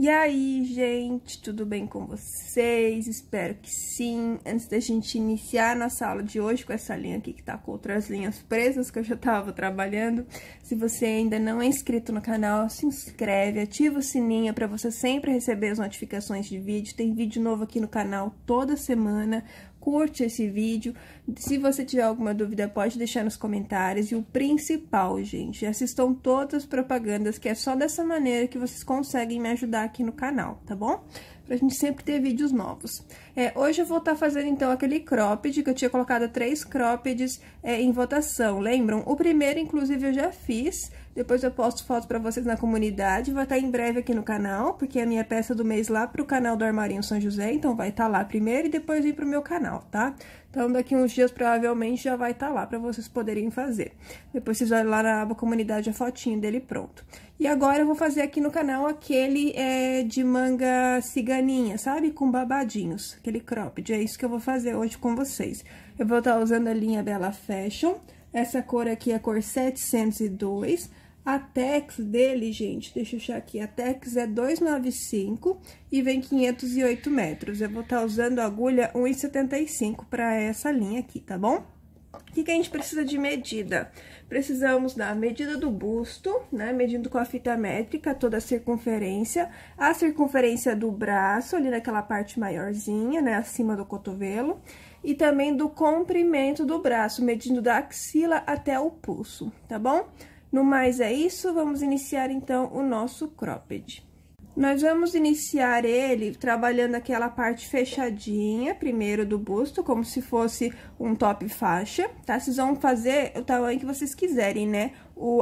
E aí, gente, tudo bem com vocês? Espero que sim. Antes da gente iniciar a nossa aula de hoje com essa linha aqui que tá com outras linhas presas que eu já tava trabalhando, se você ainda não é inscrito no canal, se inscreve, ativa o sininho para você sempre receber as notificações de vídeo. Tem vídeo novo aqui no canal toda semana. Curte esse vídeo. Se você tiver alguma dúvida, pode deixar nos comentários. E o principal, gente, assistam todas as propagandas, que é só dessa maneira que vocês conseguem me ajudar aqui no canal, tá bom? Pra gente sempre ter vídeos novos. Hoje eu vou estar fazendo, então, aquele cropped, que eu tinha colocado 3 croppeds em votação, lembram? O primeiro, inclusive, eu já fiz, depois eu posto fotos pra vocês na comunidade, vai estar em breve aqui no canal, porque é a minha peça do mês lá pro canal do Armarinho São José, então vai estar lá primeiro e depois vir pro meu canal, tá? Então, daqui uns dias, provavelmente, já vai estar lá pra vocês poderem fazer. Depois vocês olham lá na aba comunidade a fotinho dele pronto. E agora eu vou fazer aqui no canal aquele de manga ciganinha, sabe? Com babadinhos, aquele cropped. É isso que eu vou fazer hoje com vocês. Eu vou estar usando a linha Bella Fashion. Essa cor aqui é a cor 702. A Tex dele, gente, deixa eu achar aqui, a Tex é 295 e vem 508 metros. Eu vou estar usando a agulha 1,75 para essa linha aqui, tá bom? O que a gente precisa de medida? Precisamos da medida do busto, né? Medindo com a fita métrica toda a circunferência do braço, ali naquela parte maiorzinha, né? Acima do cotovelo. E também do comprimento do braço, medindo da axila até o pulso, tá bom? No mais é isso, vamos iniciar então o nosso cropped. Nós vamos iniciar ele trabalhando aquela parte fechadinha, primeiro do busto, como se fosse um top faixa, tá? Vocês vão fazer o tamanho que vocês quiserem, né?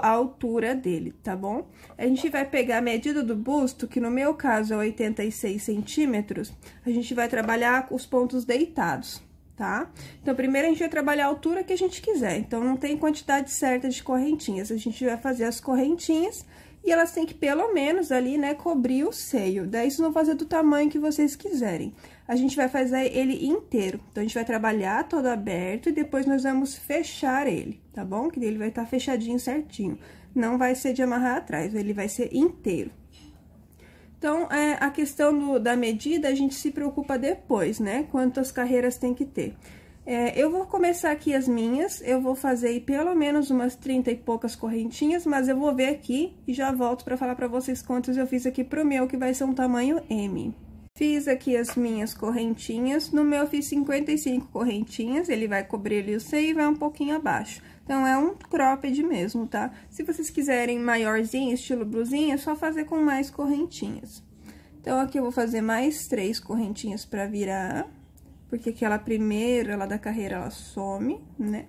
A altura dele, tá bom? A gente vai pegar a medida do busto, que no meu caso é 86 centímetros, a gente vai trabalhar os pontos deitados, tá? Então, primeiro a gente vai trabalhar a altura que a gente quiser, então não tem quantidade certa de correntinhas, a gente vai fazer as correntinhas e elas têm que pelo menos ali, né, cobrir o seio, daí vocês vão fazer do tamanho que vocês quiserem. A gente vai fazer ele inteiro, então a gente vai trabalhar todo aberto e depois nós vamos fechar ele, tá bom? Que ele vai estar fechadinho certinho, não vai ser de amarrar atrás, ele vai ser inteiro. Então, a questão da medida, a gente se preocupa depois, né? Quantas carreiras tem que ter. Eu vou começar aqui as minhas, eu vou fazer aí pelo menos umas 30 e poucas correntinhas, mas eu vou ver aqui e já volto pra falar pra vocês quantas eu fiz aqui pro meu, que vai ser um tamanho M. Fiz aqui as minhas correntinhas, no meu eu fiz 55 correntinhas, ele vai cobrir ali o seio e vai um pouquinho abaixo. Então, é um cropped mesmo, tá? Se vocês quiserem maiorzinho, estilo blusinha, é só fazer com mais correntinhas. Então, aqui eu vou fazer mais 3 correntinhas pra virar, porque aquela primeira lá da carreira, ela some, né?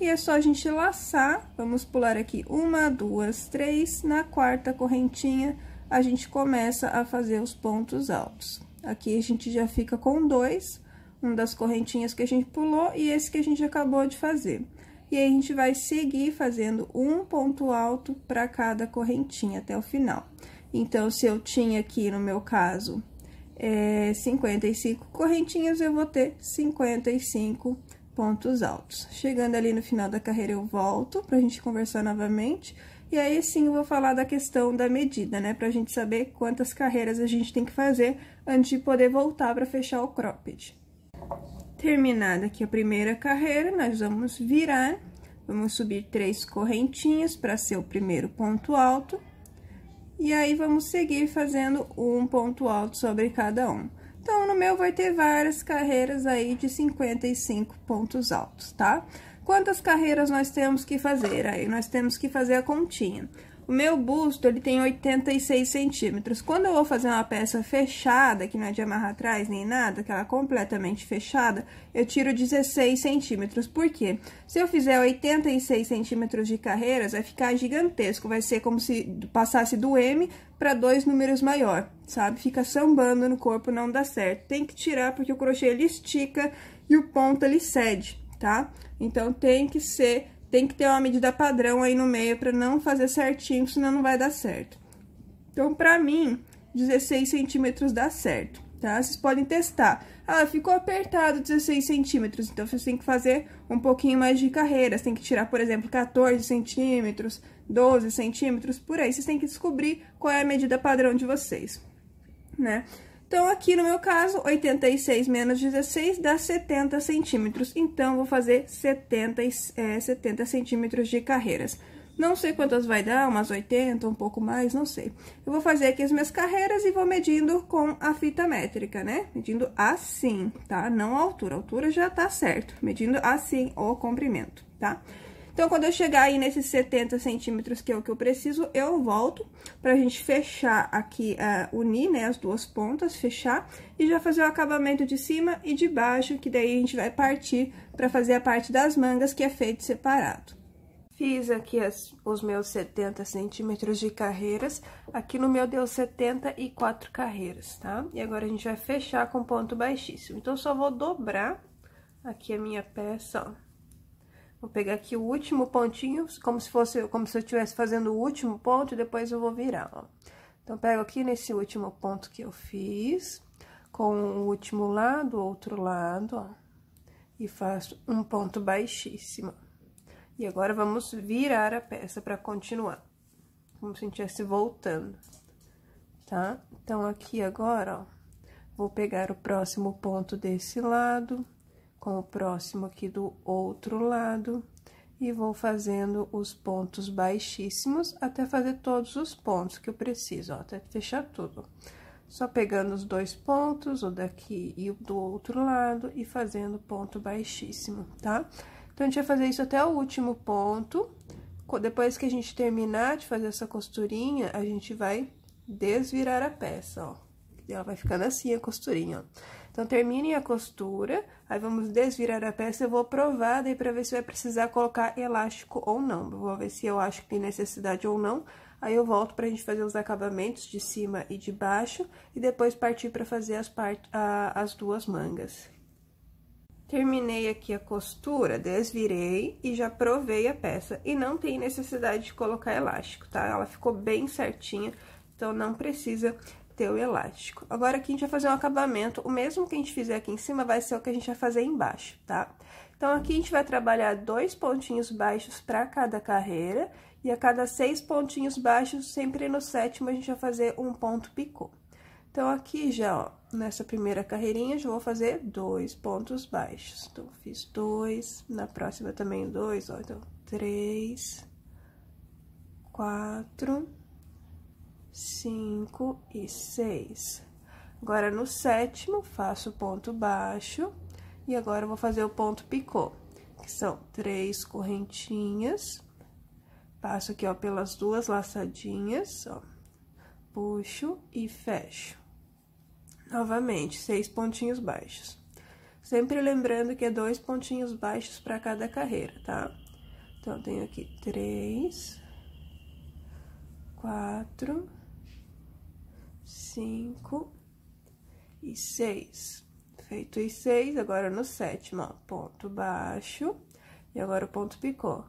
E é só a gente laçar, vamos pular aqui 1, 2, 3, na 4ª correntinha, a gente começa a fazer os pontos altos. Aqui a gente já fica com 2, um das correntinhas que a gente pulou e esse que a gente acabou de fazer. E aí, a gente vai seguir fazendo um ponto alto para cada correntinha até o final. Então, se eu tinha aqui, no meu caso, 55 correntinhas, eu vou ter 55 pontos altos. Chegando ali no final da carreira, eu volto pra gente conversar novamente. E aí, sim, eu vou falar da questão da medida, né? Pra gente saber quantas carreiras a gente tem que fazer antes de poder voltar pra fechar o cropped. Terminada aqui a primeira carreira, nós vamos virar, vamos subir 3 correntinhas para ser o primeiro ponto alto. E aí, vamos seguir fazendo um ponto alto sobre cada um. Então, no meu vai ter várias carreiras aí de 55 pontos altos, tá? Quantas carreiras nós temos que fazer? Aí, nós temos que fazer a continha. O meu busto, ele tem 86 centímetros. Quando eu vou fazer uma peça fechada, que não é de amarrar atrás nem nada, que ela é completamente fechada, eu tiro 16 centímetros. Por quê? Se eu fizer 86 centímetros de carreiras, vai ficar gigantesco. Vai ser como se passasse do M para 2 números maior, sabe? Fica sambando no corpo, não dá certo. Tem que tirar, porque o crochê, ele estica e o ponto, ele cede, tá? Então, tem que ter uma medida padrão aí no meio pra não fazer certinho, senão não vai dar certo. Então, pra mim, 16 centímetros dá certo, tá? Vocês podem testar. Ah, ficou apertado 16 centímetros, então vocês têm que fazer um pouquinho mais de carreiras. Tem que tirar, por exemplo, 14 centímetros, 12 centímetros, por aí. Vocês têm que descobrir qual é a medida padrão de vocês, né? Então, aqui no meu caso, 86 menos 16 dá 70 centímetros. Então, vou fazer 70 centímetros de carreiras. Não sei quantas vai dar, umas 80, um pouco mais, não sei. Eu vou fazer aqui as minhas carreiras e vou medindo com a fita métrica, né? Medindo assim, tá? Não a altura já tá certo. Medindo assim o comprimento, tá? Então, quando eu chegar aí nesses 70 centímetros, que é o que eu preciso, eu volto pra gente fechar aqui, unir, né, as duas pontas, fechar, e já fazer o acabamento de cima e de baixo, que daí a gente vai partir pra fazer a parte das mangas, que é feito separado. Fiz aqui os meus 70 centímetros de carreiras, aqui no meu deu 74 carreiras, tá? E agora a gente vai fechar com ponto baixíssimo. Então, eu só vou dobrar aqui a minha peça, ó. Vou pegar aqui o último pontinho, como se eu estivesse fazendo o último ponto, e depois eu vou virar, ó. Então, pego aqui nesse último ponto que eu fiz, com o último lado, outro lado, ó, e faço um ponto baixíssimo. E agora, vamos virar a peça pra continuar, como se a gente estivesse voltando, tá? Então, aqui agora, ó, vou pegar o próximo ponto desse lado, com o próximo aqui do outro lado, e vou fazendo os pontos baixíssimos até fazer todos os pontos que eu preciso, ó, até fechar tudo. Só pegando os dois pontos, o daqui e o do outro lado, e fazendo ponto baixíssimo, tá? Então, a gente vai fazer isso até o último ponto. Depois que a gente terminar de fazer essa costurinha, a gente vai desvirar a peça, ó. Ela vai ficando assim, a costurinha, ó. Então, terminem a costura, aí vamos desvirar a peça, eu vou provar daí pra ver se vai precisar colocar elástico ou não. Eu vou ver se eu acho que tem necessidade ou não, aí eu volto pra gente fazer os acabamentos de cima e de baixo, e depois partir pra fazer as duas mangas. Terminei aqui a costura, desvirei e já provei a peça, e não tem necessidade de colocar elástico, tá? Ela ficou bem certinha, então não precisa ter o elástico. Agora, aqui a gente vai fazer um acabamento, o mesmo que a gente fizer aqui em cima vai ser o que a gente vai fazer embaixo, tá? Então, aqui a gente vai trabalhar 2 pontinhos baixos para cada carreira, e a cada 6 pontinhos baixos, sempre no 7º, a gente vai fazer um ponto picô. Então, aqui já, ó, nessa primeira carreirinha, já vou fazer 2 pontos baixos. Então, fiz 2, na próxima também 2, ó, então, 3, 4... 5 e 6. Agora, no 7º, faço ponto baixo, e agora eu vou fazer o ponto picô, que são 3 correntinhas, passo aqui, ó, pelas duas laçadinhas, ó, puxo e fecho. Novamente, 6 pontinhos baixos. Sempre lembrando que é 2 pontinhos baixos para cada carreira, tá? Então, eu tenho aqui 3, 4, 5 e 6. Feito os 6, agora no 7º, ó, ponto baixo, e agora o ponto picô.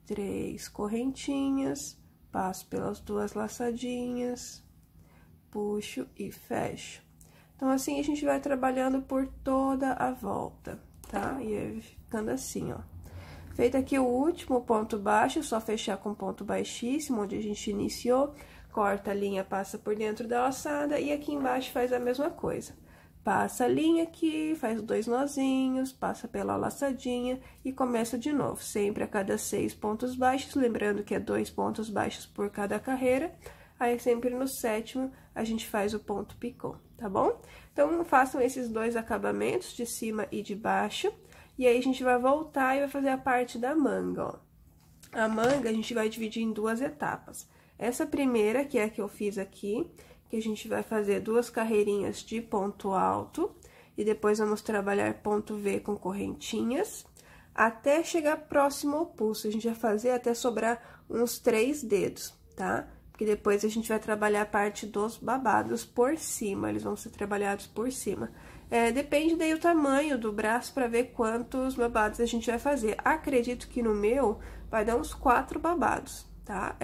3 correntinhas, passo pelas duas laçadinhas, puxo e fecho. Então, assim, a gente vai trabalhando por toda a volta, tá? E aí, ficando assim, ó. Feito aqui o último ponto baixo, só fechar com ponto baixíssimo, onde a gente iniciou, corta a linha, passa por dentro da laçada, e aqui embaixo faz a mesma coisa. Passa a linha aqui, faz 2 nozinhos, passa pela laçadinha e começa de novo, sempre a cada 6 pontos baixos, lembrando que é 2 pontos baixos por cada carreira, aí sempre no 7º a gente faz o ponto picô, tá bom? Então, façam esses 2 acabamentos de cima e de baixo. E aí, a gente vai voltar e vai fazer a parte da manga, ó. A manga, a gente vai dividir em 2 etapas. Essa primeira, que é a que eu fiz aqui, que a gente vai fazer 2 carreirinhas de ponto alto, e depois vamos trabalhar ponto V com correntinhas, até chegar próximo ao pulso. A gente vai fazer até sobrar uns 3 dedos, tá? Porque depois a gente vai trabalhar a parte dos babados por cima, eles vão ser trabalhados por cima. Depende daí o tamanho do braço para ver quantos babados a gente vai fazer. Acredito que no meu vai dar uns 4 babados, tá?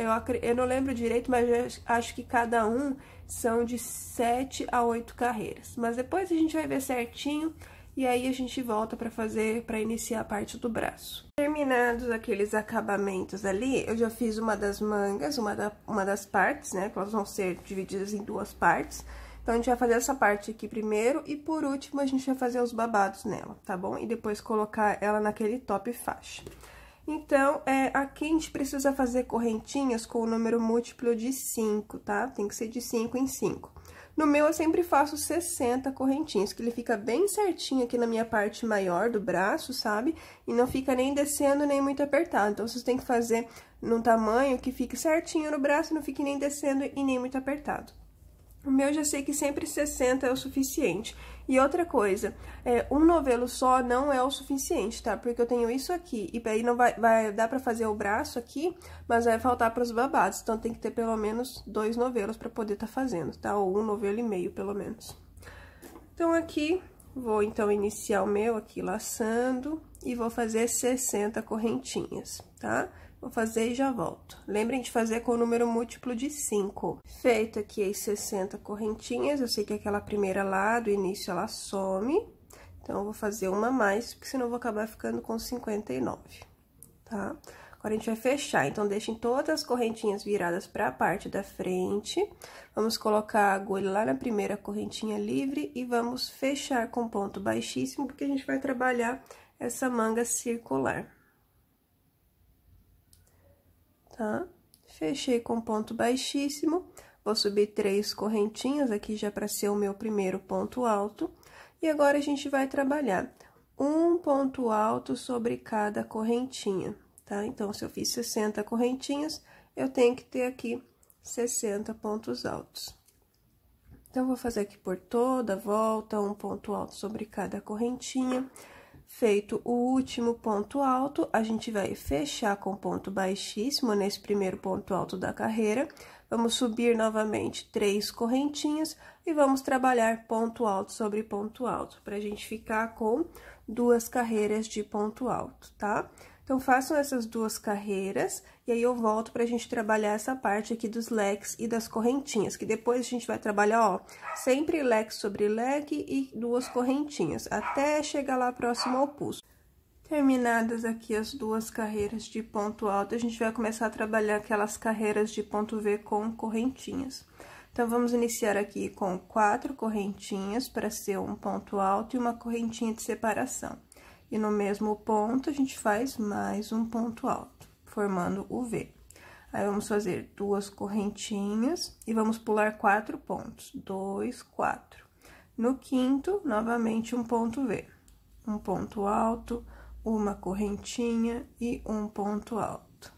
Eu não lembro direito, mas eu acho que cada um são de 7 a 8 carreiras. Mas depois a gente vai ver certinho e aí a gente volta para iniciar a parte do braço. Terminados aqueles acabamentos ali, eu já fiz uma das mangas, uma das partes, né? Que elas vão ser divididas em 2 partes. Então, a gente vai fazer essa parte aqui primeiro e, por último, a gente vai fazer os babados nela, tá bom? E depois colocar ela naquele top faixa. Então, aqui a gente precisa fazer correntinhas com o número múltiplo de 5, tá? Tem que ser de 5 em 5. No meu, eu sempre faço 60 correntinhas, que ele fica bem certinho aqui na minha parte maior do braço, sabe? E não fica nem descendo, nem muito apertado. Então, vocês têm que fazer num tamanho que fique certinho no braço, não fique nem descendo e nem muito apertado. O meu, já sei que sempre 60 é o suficiente. E outra coisa, um novelo só não é o suficiente, tá? Porque eu tenho isso aqui, e aí não vai dar pra fazer o braço aqui, mas vai faltar pros babados. Então, tem que ter pelo menos 2 novelos pra poder tá fazendo, tá? Ou 1 novelo e meio, pelo menos. Então, aqui, vou, então, iniciar o meu aqui laçando, e vou fazer 60 correntinhas, tá? Vou fazer e já volto. Lembrem de fazer com o número múltiplo de 5. Feito aqui as 60 correntinhas, eu sei que aquela primeira lá do início ela some. Então, eu vou fazer uma a mais, porque senão eu vou acabar ficando com 59, tá? Agora, a gente vai fechar. Então, deixem todas as correntinhas viradas para a parte da frente. Vamos colocar a agulha lá na primeira correntinha livre e vamos fechar com ponto baixíssimo, porque a gente vai trabalhar essa manga circular. Tá? Fechei com ponto baixíssimo, vou subir 3 correntinhas aqui já para ser o meu primeiro ponto alto. E agora, a gente vai trabalhar um ponto alto sobre cada correntinha, tá? Então, se eu fiz 60 correntinhas, eu tenho que ter aqui 60 pontos altos. Então, vou fazer aqui por toda a volta, um ponto alto sobre cada correntinha. Feito o último ponto alto, a gente vai fechar com ponto baixíssimo nesse primeiro ponto alto da carreira. Vamos subir novamente 3 correntinhas e vamos trabalhar ponto alto sobre ponto alto, pra gente ficar com 2 carreiras de ponto alto, tá? Então, façam essas 2 carreiras, e aí eu volto pra gente trabalhar essa parte aqui dos leques e das correntinhas, que depois a gente vai trabalhar, ó, sempre leque sobre leque e 2 correntinhas, até chegar lá próximo ao pulso. Terminadas aqui as 2 carreiras de ponto alto, a gente vai começar a trabalhar aquelas carreiras de ponto V com correntinhas. Então, vamos iniciar aqui com 4 correntinhas para ser um ponto alto e uma correntinha de separação. E no mesmo ponto, a gente faz mais um ponto alto, formando o V. Aí, vamos fazer 2 correntinhas e vamos pular 4 pontos. 2, 4. No quinto, novamente, um ponto V. Um ponto alto, uma correntinha e um ponto alto.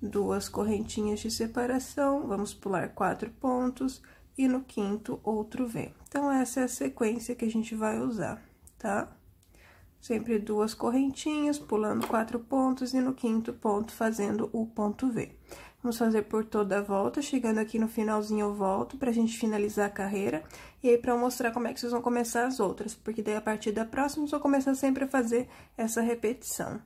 2 correntinhas de separação, vamos pular 4 pontos e no quinto, outro V. Então, essa é a sequência que a gente vai usar, tá? Sempre 2 correntinhas, pulando 4 pontos e no quinto ponto fazendo o ponto V. Vamos fazer por toda a volta, chegando aqui no finalzinho eu volto pra gente finalizar a carreira. E aí, pra eu mostrar como é que vocês vão começar as outras, porque daí a partir da próxima eu vou começar sempre a fazer essa repetição.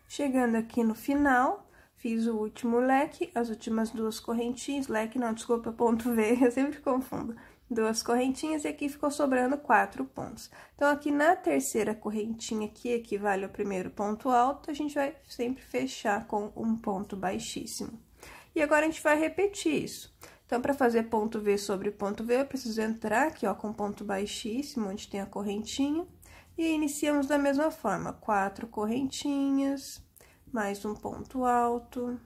Chegando aqui no final, fiz o último leque, as últimas 2 correntinhas, leque não, desculpa, ponto V, eu sempre confundo. 2 correntinhas e aqui ficou sobrando 4 pontos. Então, aqui na terceira correntinha, que equivale ao primeiro ponto alto, a gente vai sempre fechar com um ponto baixíssimo. E agora, a gente vai repetir isso. Então, para fazer ponto V sobre ponto V, eu preciso entrar aqui, ó, com ponto baixíssimo, onde tem a correntinha, e iniciamos da mesma forma, 4 correntinhas, mais um ponto alto,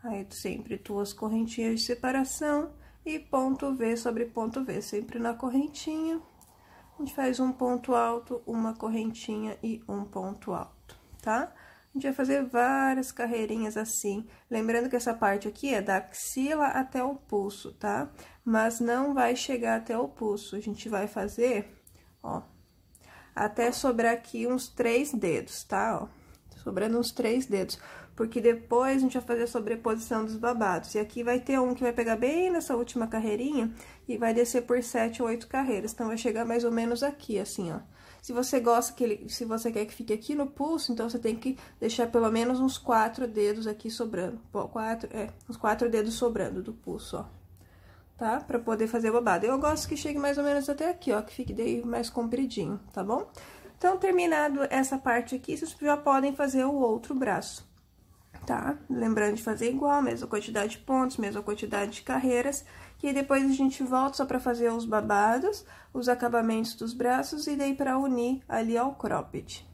aí sempre 2 correntinhas de separação, e ponto V sobre ponto V, sempre na correntinha, a gente faz um ponto alto, uma correntinha e um ponto alto, tá? A gente vai fazer várias carreirinhas assim, lembrando que essa parte aqui é da axila até o pulso, tá? Mas não vai chegar até o pulso, a gente vai fazer, ó, até sobrar aqui uns 3 dedos, tá? Ó, sobrando uns 3 dedos. Porque depois a gente vai fazer a sobreposição dos babados. E aqui vai ter um que vai pegar bem nessa última carreirinha e vai descer por 7 ou 8 carreiras. Então, vai chegar mais ou menos aqui, assim, ó. Se você gosta se você quer que fique aqui no pulso, então você tem que deixar pelo menos uns 4 dedos aqui sobrando. Uns 4 dedos sobrando do pulso, ó. Tá? Pra poder fazer o babado. Eu gosto que chegue mais ou menos até aqui, ó, que fique daí mais compridinho, tá bom? Então, terminado essa parte aqui, vocês já podem fazer o outro braço, tá? Lembrando de fazer igual, mesma quantidade de pontos, mesma quantidade de carreiras. E aí, depois a gente volta só pra fazer os babados, os acabamentos dos braços e daí pra unir ali ao cropped.